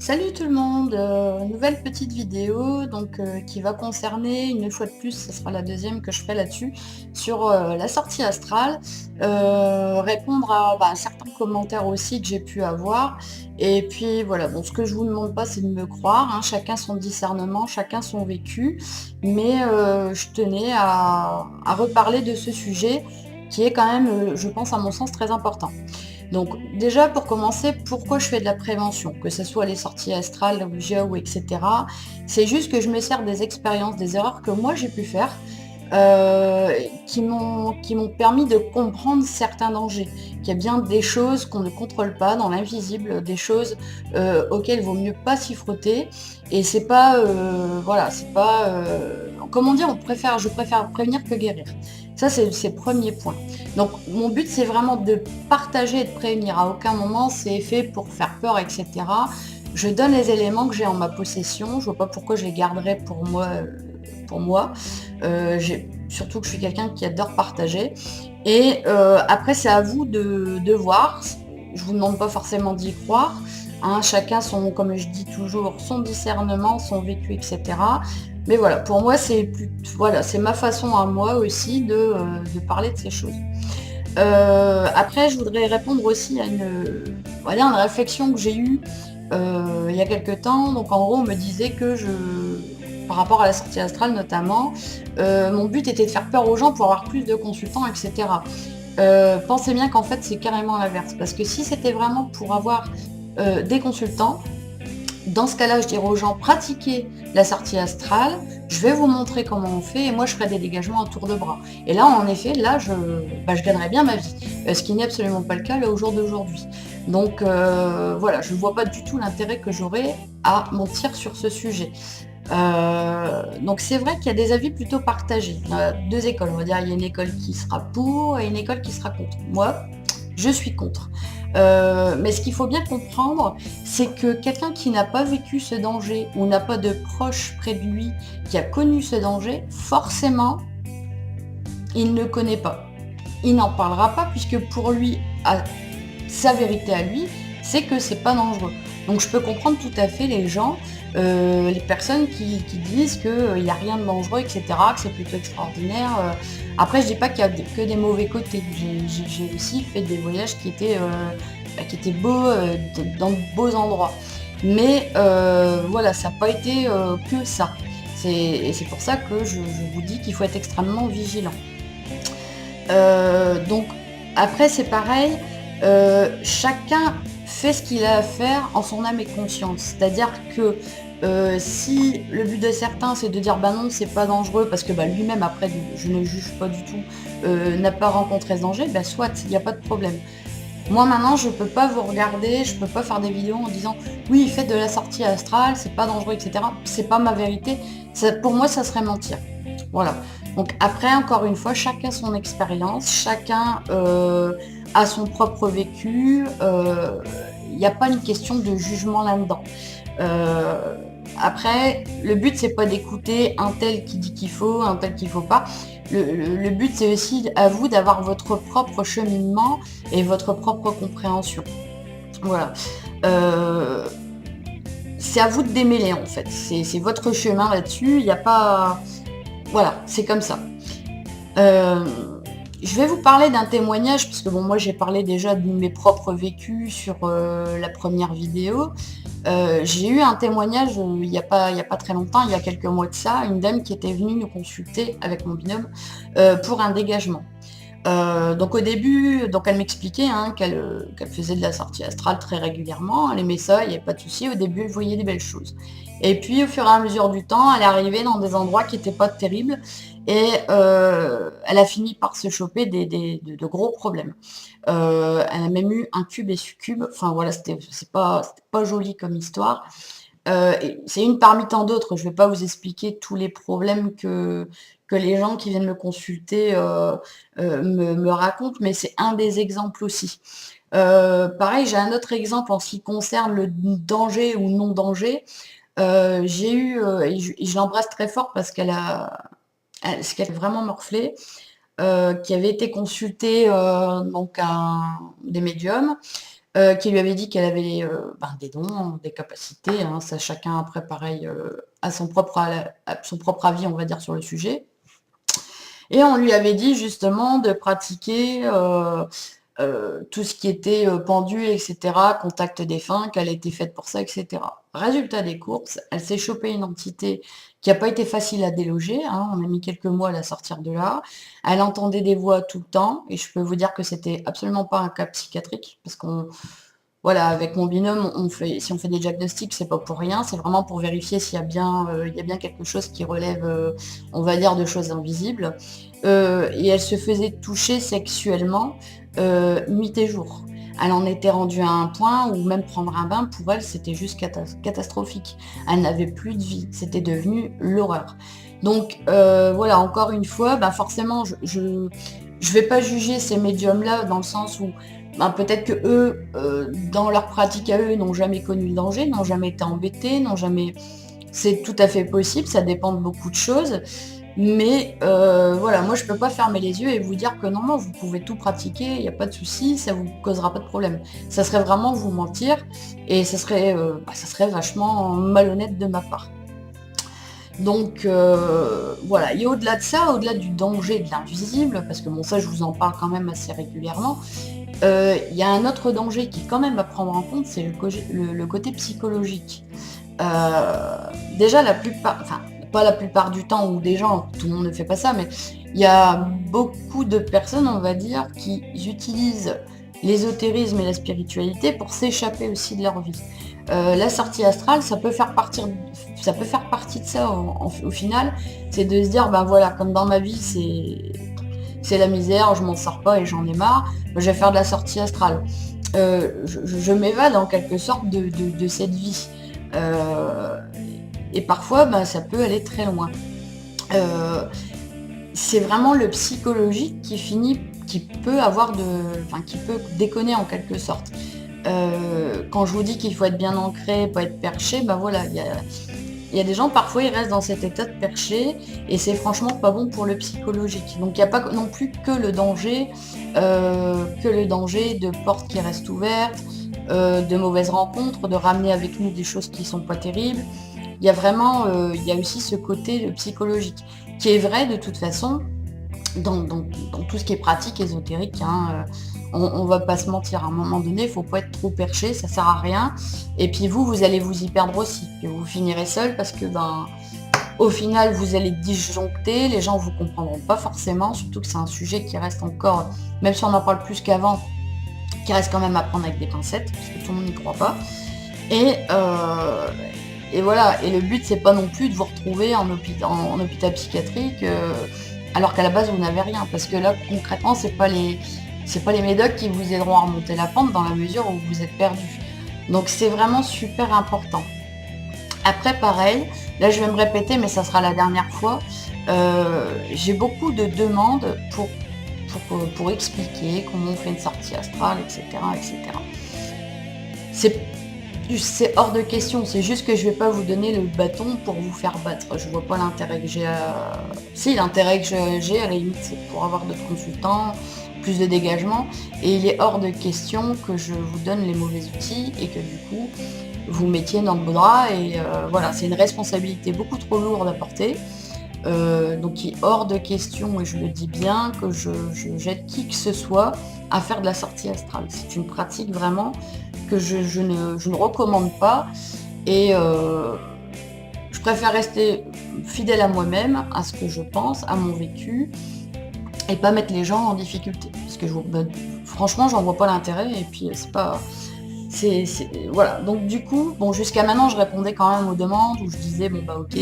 Salut tout le monde, nouvelle petite vidéo qui va concerner une fois de plus, ce sera la deuxième que je ferai là-dessus, sur la sortie astrale, répondre à certains commentaires aussi que j'ai pu avoir. Et puis voilà, bon, ce que je vous demande pas, c'est de me croire, hein, chacun son discernement, chacun son vécu, mais je tenais à reparler de ce sujet qui est quand même, je pense à mon sens, très important. Donc déjà pour commencer, pourquoi je fais de la prévention? Que ce soit les sorties astrales, la Ouija ou etc. C'est juste que je me sers des expériences, des erreurs que moi j'ai pu faire, heu, qui m'ont permis de comprendre certains dangers. Qu'il y a bien des choses qu'on ne contrôle pas dans l'invisible, des choses, auxquelles il vaut mieux pas s'y frotter et c'est pas, voilà, c'est pas, comment dire? Je préfère prévenir que guérir. Ça c'est le 1er point. Donc mon but c'est vraiment de partager et de prévenir. À aucun moment c'est fait pour faire peur et cetera. Je donne les éléments que j'ai en ma possession, je vois pas pourquoi je les garderais pour moi. Surtout que je suis quelqu'un qui adore partager et après c'est à vous de voir. Je vous demande pas forcément d'y croire, hein, chacun son, comme je dis toujours, son discernement, son vécu et cetera. Mais voilà, pour moi voilà, c'est ma façon à moi aussi de parler de ces choses. Après, je voudrais répondre aussi à voilà, une réflexion que j'ai eue il y a quelque temps. Donc en gros, on me disait par rapport à la sortie astrale notamment, mon but était de faire peur aux gens pour avoir plus de consultants, etc. Pensez bien qu'en fait, c'est carrément l'inverse. Parce que si c'était vraiment pour avoir des consultants, dans ce cas-là, je dirais aux gens, pratiquez la sortie astrale, je vais vous montrer comment on fait et moi je ferai des dégagements à tour de bras. Et là, en effet, là, je gagnerais bien ma vie, ce qui n'est absolument pas le cas là, au jour d'aujourd'hui. Donc voilà, je ne vois pas du tout l'intérêt que j'aurais à mentir sur ce sujet. Donc c'est vrai qu'il y a des avis plutôt partagés. Il y a deux écoles, on va dire, il y a une école qui sera pour et une école qui sera contre. Moi, je suis contre. Mais ce qu'il faut bien comprendre, c'est que quelqu'un qui n'a pas vécu ce danger ou n'a pas de proche près de lui qui a connu ce danger, forcément, il ne connaît pas. Il n'en parlera pas puisque pour lui, sa vérité à lui, c'est que c'est pas dangereux. Donc je peux comprendre tout à fait les gens, les personnes qui disent qu'il n'y a rien de dangereux, etc., que c'est plutôt extraordinaire. Après, je dis pas qu'il y a que des mauvais côtés. J'ai aussi fait des voyages qui étaient beaux, dans de beaux endroits. Mais voilà, ça n'a pas été que ça. Et c'est pour ça que je vous dis qu'il faut être extrêmement vigilant. Donc après c'est pareil, chacun fait ce qu'il a à faire en son âme et conscience. C'est-à-dire que si le but de certains c'est de dire bah non c'est pas dangereux parce que bah, lui-même après je ne juge pas du tout, n'a pas rencontré ce danger, bah soit il n'y a pas de problème. Moi maintenant je peux pas vous regarder, je peux pas faire des vidéos en disant oui faites de la sortie astrale, c'est pas dangereux, etc. C'est pas ma vérité. Pour moi ça serait mentir. Voilà. Donc après, encore une fois, chacun son expérience, chacun a son propre vécu. Il n'y a pas une question de jugement là-dedans. Euh, Après, le but, c'est pas d'écouter un tel qui dit qu'il faut, un tel qu'il faut pas. Le but, c'est aussi à vous d'avoir votre propre cheminement et votre propre compréhension. Voilà. Euh, c'est à vous de démêler, en fait. C'est votre chemin là-dessus. Il n'y a pas... Voilà, c'est comme ça. Euh, je vais vous parler d'un témoignage, parce que bon, moi j'ai parlé déjà de mes propres vécus sur la première vidéo. J'ai eu un témoignage il y a pas très longtemps, il y a quelques mois de ça, une dame qui était venue nous consulter avec mon binôme pour un dégagement. Donc au début, donc elle m'expliquait hein, qu'elle faisait de la sortie astrale très régulièrement, elle aimait ça, il n'y avait pas de souci. Au début, elle voyait des belles choses. Et puis au fur et à mesure du temps, elle est arrivée dans des endroits qui n'étaient pas terribles et elle a fini par se choper de gros problèmes. Elle a même eu un cube et succube. Enfin voilà, c'était pas joli comme histoire. C'est une parmi tant d'autres. Je ne vais pas vous expliquer tous les problèmes que les gens qui viennent me consulter me racontent, mais c'est un des exemples aussi. Pareil, j'ai un autre exemple en ce qui concerne le danger ou non-danger. J'ai eu, et je l'embrasse très fort parce ce qu'elle a vraiment morflé, qui avait été consultée donc des médiums. qui lui avait dit qu'elle avait des dons, des capacités, hein, ça chacun après pareil à son propre avis, on va dire, sur le sujet. Et on lui avait dit justement de pratiquer tout ce qui était pendu, etc., contact défunt, qu'elle était faite pour ça, etc. Résultat des courses, elle s'est chopée une entité qui n'a pas été facile à déloger, hein, on a mis quelques mois à la sortir de là. Elle entendait des voix tout le temps, et je peux vous dire que c'était absolument pas un cas psychiatrique, parce qu'on voilà, avec mon binôme, si on fait des diagnostics, c'est pas pour rien, c'est vraiment pour vérifier s'il y a bien quelque chose qui relève, on va dire, de choses invisibles. Et elle se faisait toucher sexuellement nuit et jour. Elle en était rendue à un point où même prendre un bain, pour elle, c'était juste catastrophique. Elle n'avait plus de vie, c'était devenu l'horreur. Donc voilà, encore une fois, forcément, je vais pas juger ces médiums-là dans le sens où peut-être que eux, dans leur pratique à eux, n'ont jamais connu le danger, n'ont jamais été embêtés, n'ont jamais. C'est tout à fait possible, ça dépend de beaucoup de choses. Mais voilà, moi je peux pas fermer les yeux et vous dire que non, vous pouvez tout pratiquer, il n'y a pas de souci, ça vous causera pas de problème. Ça serait vraiment vous mentir et ça serait vachement malhonnête de ma part. Donc voilà, et au-delà de ça, au-delà du danger de l'invisible, parce que bon ça je vous en parle quand même assez régulièrement, il y a un autre danger qui est quand même à prendre en compte, c'est le côté psychologique. Déjà la plupart, enfin pas la plupart du temps ou des gens, tout le monde ne fait pas ça, mais il y a beaucoup de personnes, on va dire, qui utilisent l'ésotérisme et la spiritualité pour s'échapper aussi de leur vie. La sortie astrale, ça peut faire partie de ça au final, c'est de se dire, voilà, comme dans ma vie, c'est la misère, je m'en sors pas et j'en ai marre, je vais faire de la sortie astrale. Je m'évade en quelque sorte de cette vie. Et parfois, ça peut aller très loin. C'est vraiment le psychologique qui peut déconner en quelque sorte. Quand je vous dis qu'il faut être bien ancré, pas être perché, voilà, il y a des gens, parfois, ils restent dans cet état de perché et c'est franchement pas bon pour le psychologique. Donc il n'y a pas non plus que le danger de portes qui restent ouvertes, de mauvaises rencontres, de ramener avec nous des choses qui sont pas terribles. Il y a vraiment, il y a aussi ce côté psychologique qui est vrai de toute façon dans tout ce qui est pratique ésotérique, hein. On va pas se mentir, à un moment donné, il faut pas être trop perché, ça sert à rien. Et puis vous allez vous y perdre aussi. Et vous finirez seul parce que au final, vous allez disjoncter, les gens vous comprendront pas forcément, surtout que c'est un sujet qui reste encore, même si on en parle plus qu'avant, qui reste quand même à prendre avec des pincettes, parce que tout le monde n'y croit pas. Et voilà, et le but c'est pas non plus de vous retrouver en hôpital psychiatrique alors qu'à la base vous n'avez rien, parce que là concrètement c'est pas les médocs qui vous aideront à remonter la pente dans la mesure où vous êtes perdu. Donc c'est vraiment super important. Après pareil, là je vais me répéter mais ça sera la dernière fois, j'ai beaucoup de demandes pour expliquer comment on fait une sortie astrale, etc. C'est hors de question, c'est juste que je vais pas vous donner le bâton pour vous faire battre. Je vois pas l'intérêt que j'ai à. Si, l'intérêt que j'ai, à la limite, c'est pour avoir d'autres consultants, plus de dégagement. Et il est hors de question que je vous donne les mauvais outils et que du coup, vous mettiez dans le beau drap. Et voilà, c'est une responsabilité beaucoup trop lourde à porter. Donc il est hors de question, et je le dis bien, que je jette qui que ce soit à faire de la sortie astrale. C'est une pratique vraiment que je ne recommande pas, et je préfère rester fidèle à moi-même, à ce que je pense, à mon vécu, et pas mettre les gens en difficulté. Parce que franchement, j'en vois pas l'intérêt, et puis c'est pas. Voilà. Donc du coup, jusqu'à maintenant, je répondais quand même aux demandes où je disais ok.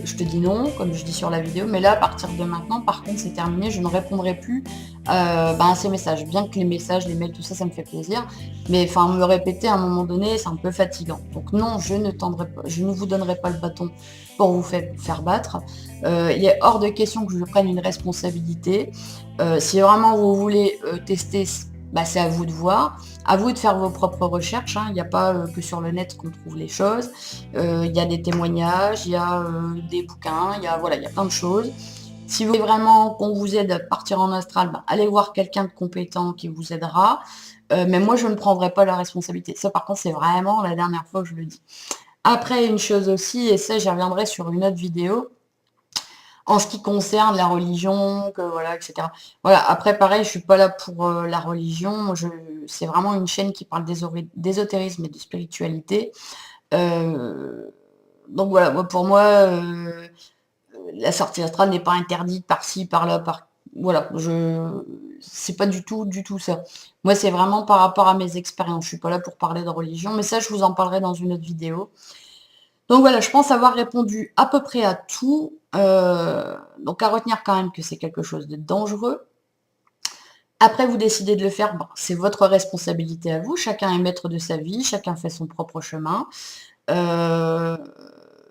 Je te dis non, comme je dis sur la vidéo, mais là, à partir de maintenant, par contre, c'est terminé, je ne répondrai plus à ces messages. Bien que les messages, les mails, tout ça, ça me fait plaisir, mais me répéter à un moment donné, c'est un peu fatigant. Donc non, je ne vous donnerai pas le bâton pour vous faire battre. Il est hors de question que je prenne une responsabilité. Si vraiment vous voulez tester, c'est à vous de voir, à vous de faire vos propres recherches, hein. Il n'y a pas que sur le net qu'on trouve les choses, il y a des témoignages, il y a des bouquins, il y a plein de choses. Si vous voulez vraiment qu'on vous aide à partir en astral, ben, allez voir quelqu'un de compétent qui vous aidera. Mais moi, je ne prendrai pas la responsabilité. Ça, par contre, c'est vraiment la dernière fois que je le dis. Après, une chose aussi, et ça, j'y reviendrai sur une autre vidéo, en ce qui concerne la religion, que voilà, etc. Voilà, après, pareil, je suis pas là pour la religion. C'est vraiment une chaîne qui parle d'ésotérisme et de spiritualité. Donc voilà, moi, pour moi, la sortie astrale n'est pas interdite par-ci, par-là, voilà, c'est pas du tout ça. Moi, c'est vraiment par rapport à mes expériences. Je suis pas là pour parler de religion, mais ça, je vous en parlerai dans une autre vidéo. Donc voilà, je pense avoir répondu à peu près à tout. Donc à retenir quand même que c'est quelque chose de dangereux. Après, vous décidez de le faire, bon, c'est votre responsabilité à vous. Chacun est maître de sa vie, chacun fait son propre chemin.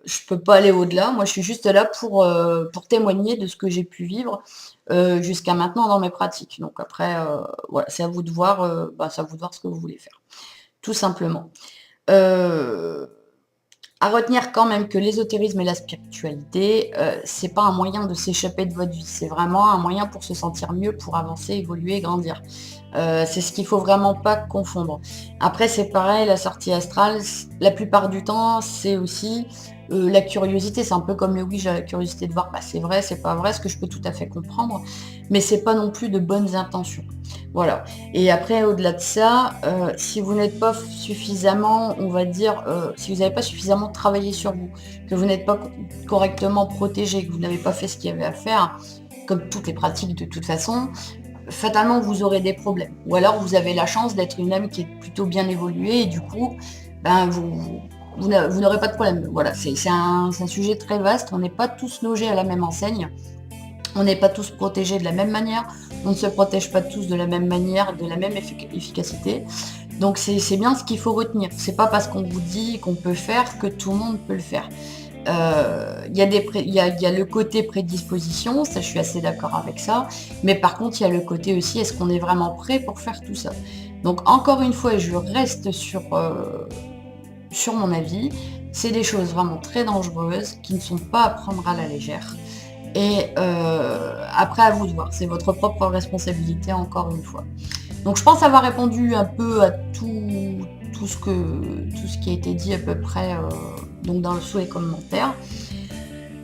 Je peux pas aller au-delà. Moi, je suis juste là pour témoigner de ce que j'ai pu vivre jusqu'à maintenant dans mes pratiques. Donc après, voilà, c'est à vous de voir, c'est à vous de voir ce que vous voulez faire, tout simplement. À retenir quand même que l'ésotérisme et la spiritualité, c'est pas un moyen de s'échapper de votre vie, c'est vraiment un moyen pour se sentir mieux, pour avancer, évoluer, grandir. C'est ce qu'il faut vraiment pas confondre. Après, c'est pareil, la sortie astrale, la plupart du temps, c'est aussi la curiosité. C'est un peu comme le oui, j'ai la curiosité de voir, c'est vrai, c'est pas vrai, ce que je peux tout à fait comprendre, mais c'est pas non plus de bonnes intentions. Voilà. Et après, au-delà de ça, si vous n'êtes pas suffisamment, on va dire, si vous n'avez pas suffisamment travaillé sur vous, que vous n'êtes pas correctement protégé, que vous n'avez pas fait ce qu'il y avait à faire, comme toutes les pratiques de toute façon, fatalement vous aurez des problèmes. Ou alors vous avez la chance d'être une âme qui est plutôt bien évoluée et du coup, vous n'aurez pas de problème. Voilà, c'est un sujet très vaste. On n'est pas tous logés à la même enseigne. On n'est pas tous protégés de la même manière, on ne se protège pas tous de la même manière, de la même efficacité. Donc c'est bien ce qu'il faut retenir. C'est pas parce qu'on vous dit qu'on peut faire que tout le monde peut le faire. Il y a le côté prédisposition, ça je suis assez d'accord avec ça, mais par contre il y a le côté aussi, est-ce qu'on est vraiment prêt pour faire tout ça? Donc encore une fois, je reste sur mon avis, c'est des choses vraiment très dangereuses qui ne sont pas à prendre à la légère. Et après, à vous de voir. C'est votre propre responsabilité, encore une fois. Donc, je pense avoir répondu un peu à tout ce qui a été dit à peu près donc sous les commentaires.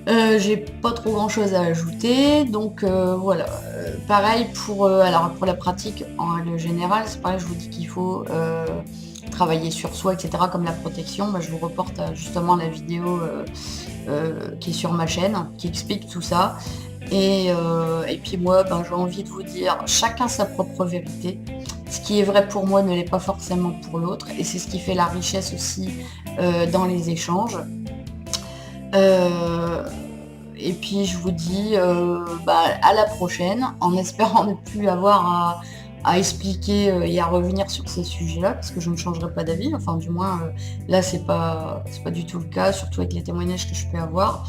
J'ai pas trop grand chose à ajouter. Donc, voilà. Pareil pour la pratique, en règle générale, c'est pareil, je vous dis qu'il faut travailler sur soi, etc., comme la protection. Je vous reporte justement la vidéo qui est sur ma chaîne, qui explique tout ça. Et puis moi, j'ai envie de vous dire, chacun sa propre vérité. Ce qui est vrai pour moi ne l'est pas forcément pour l'autre. Et c'est ce qui fait la richesse aussi dans les échanges. Et puis je vous dis à la prochaine, en espérant ne plus avoir à expliquer et à revenir sur ces sujets-là, parce que je ne changerai pas d'avis, enfin du moins là c'est pas du tout le cas, surtout avec les témoignages que je peux avoir.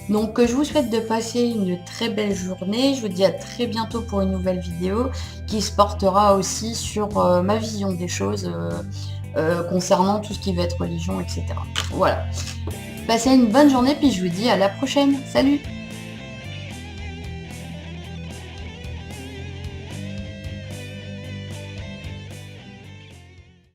Donc je vous souhaite de passer une très belle journée, je vous dis à très bientôt pour une nouvelle vidéo qui se portera aussi sur ma vision des choses concernant tout ce qui va être religion, etc. Voilà. Passez une bonne journée, puis je vous dis à la prochaine. Salut!